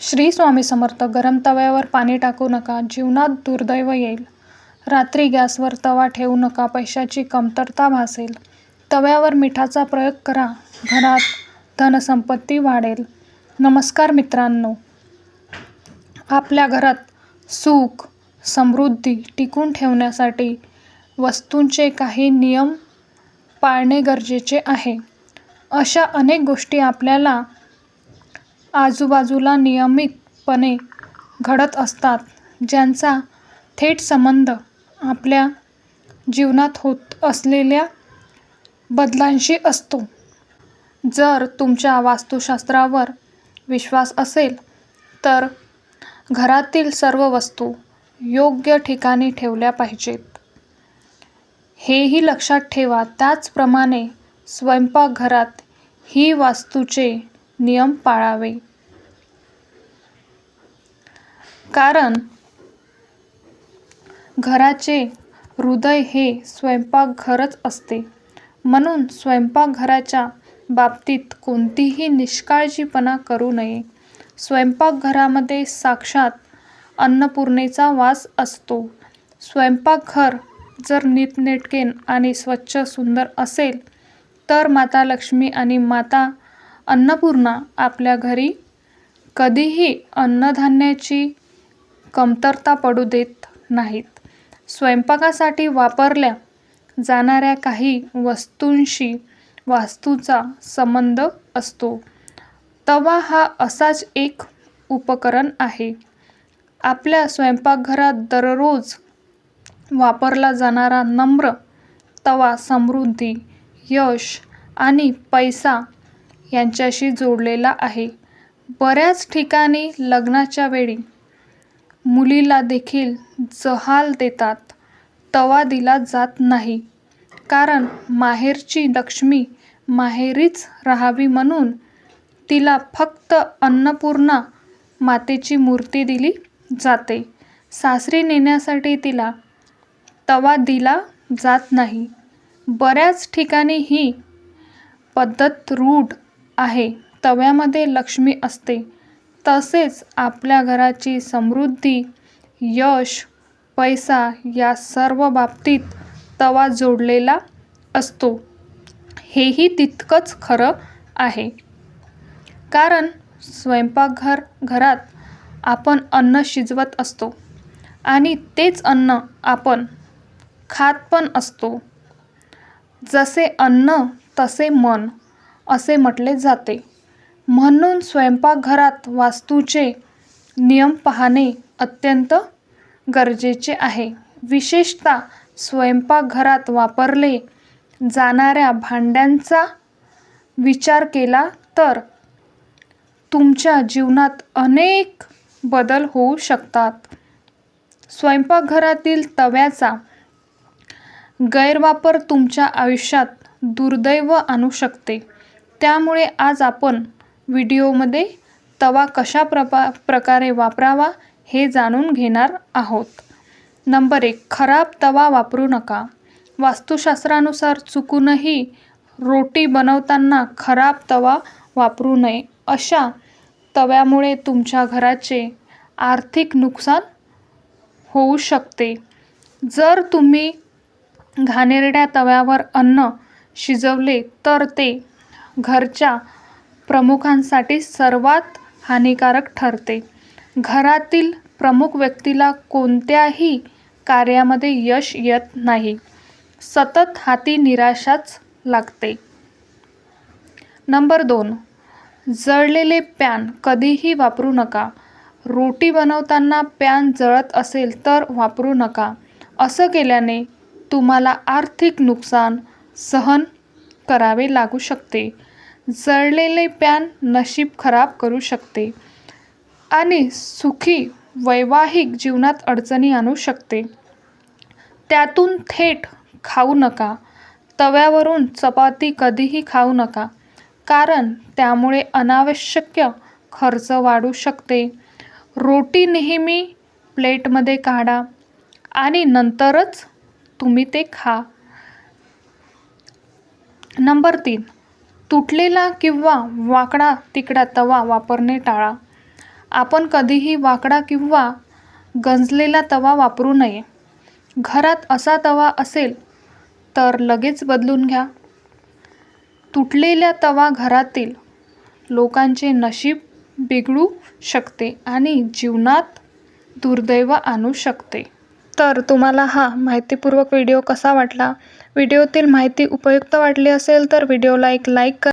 श्री स्वामी समर्थ. गरम तव्यावर पाणी टाकू नका, जीवनात दुर्दैव येईल. रात्री गॅसवर तवा ठेवू नका, पैशाची कमतरता भासेल. तव्यावर मिठाचा प्रयोग करा, घरात धनसंपत्ती वाढेल. नमस्कार मित्रांनो, आपल्या घरात सुख समृद्धी टिकून ठेवण्यासाठी वस्तूंचे काही नियम पाळणे गरजेचे आहे. अशा अनेक गोष्टी आपल्याला आजूबाजूला नियमितपणे घडत असतात, ज्यांचा थेट संबंध आपल्या जीवनात होत असलेल्या बदलांशी असतो. जर तुमच्या वास्तुशास्त्रावर विश्वास असेल तर घरातील सर्व वस्तू योग्य ठिकाणी ठेवल्या पाहिजेत, हेही लक्षात ठेवा. त्याचप्रमाणे स्वयंपाकघरात ही वास्तूचे नियम पाळावे, कारण घराचे हृदय हे स्वयंपाकघरच असते. म्हणून स्वयंपाकघराच्या बाबतीत कोणतीही निष्काळजीपणा करू नये. स्वयंपाकघरामध्ये साक्षात अन्नपूर्णेचा वास असतो. स्वयंपाकघर जर नीटनेटके आणि स्वच्छ सुंदर असेल तर माता लक्ष्मी आणि माता अन्नपूर्णा आपल्या घरी कधीही अन्नधान्याची कमतरता पडू देत नाहीत. स्वयंपाकासाठी वापरल्या जाणाऱ्या काही वस्तूंशी वास्तूचा संबंध असतो. तवा हा असाच एक उपकरण आहे. आपल्या स्वयंपाकघरात दररोज वापरला जाणारा नम्र तवा समृद्धी, यश आणि पैसा यांच्याशी जोडलेला आहे. बऱ्याच ठिकाणी लग्नाच्या वेळी मुलीला देखील जहाल देतात. तवा दिला जात नाही, कारण माहेरची लक्ष्मी माहेरीच राहावी म्हणून तिला फक्त अन्नपूर्णा मातेची मूर्ती दिली जाते. सासरी नेण्यासाठी तिला तवा दिला जात नाही. बऱ्याच ठिकाणी ही पद्धत रूढ आहे. तव्यामध्ये लक्ष्मी असते. तसेच आपल्या घराची समृद्धी, यश, पैसा या सर्व बाबतीत तवा जोडलेला असतो, हेही तितकंच खरं आहे. कारण स्वयंपाकघरात आपण अन्न शिजवत असतो आणि तेच अन्न आपण खात पण असतो. जसे अन्न तसे मन असे म्हटले जाते. म्हणून स्वयंपाकघरात वास्तूचे नियम पाहणे अत्यंत गरजेचे आहे. विशेषतः स्वयंपाकघरात वापरले जाणाऱ्या भांड्यांचा विचार केला तर तुमच्या जीवनात अनेक बदल होऊ शकतात. स्वयंपाकघरातील तव्याचा गैरवापर तुमच्या आयुष्यात दुर्दैव आणू शकते. त्यामुळे आज आपण व्हिडिओमध्ये तवा कशा प्रकारे वापरावा हे जाणून घेणार आहोत. नंबर 1. खराब तवा वापरू नका. वास्तुशास्त्रानुसार चुकूनही रोटी बनवताना खराब तवा वापरू नये. अशा तव्यामुळे तुमच्या घराचे आर्थिक नुकसान होऊ शकते. जर तुम्ही घाणेरड्या तव्यावर अन्न शिजवले तर ते घरच्या प्रमुखांसाठी सर्वात हानिकारक ठरते. घरातील प्रमुख व्यक्तीला कोणत्याही कार्यामध्ये यश येत नाही. सतत हाती निराशाच लागते. नंबर 2. जळलेले पॅन कधीही वापरू नका. रोटी बनवताना पॅन जळत असेल तर वापरू नका. असं केल्याने तुम्हाला आर्थिक नुकसान सहन करावे लागू शकते. जळलेले पॅन नशीब खराब करू शकते आणि सुखी वैवाहिक जीवनात अडचणी आणू शकते. त्यातून थेट खाऊ नका. तव्यावरून चपाती कधीही खाऊ नका, कारण त्यामुळे अनावश्यक खर्च वाढू शकते. रोटी नेहमी प्लेटमध्ये काढा आणि नंतरच तुम्ही ते खा. नंबर 3. तुटलेला किंवा वाकडा तिकडा तवा वापरणे टाळा. आपण कधीही वाकडा किंवा गंजलेला तवा वापरू नये. घरात असा तवा असेल तर लगेच बदलून घ्या. तुटलेला तवा घरातील लोकांचे नशीब बिघडू शकते आणि जीवनात दुर्दैव आणू शकते. तर तुम्हाला हा माहितीपूर्वक व्हिडिओ कसा वाटला? व्हिडिओतील माहिती उपयुक्त वाटली असेल तर व्हिडिओला एक लाईक करा.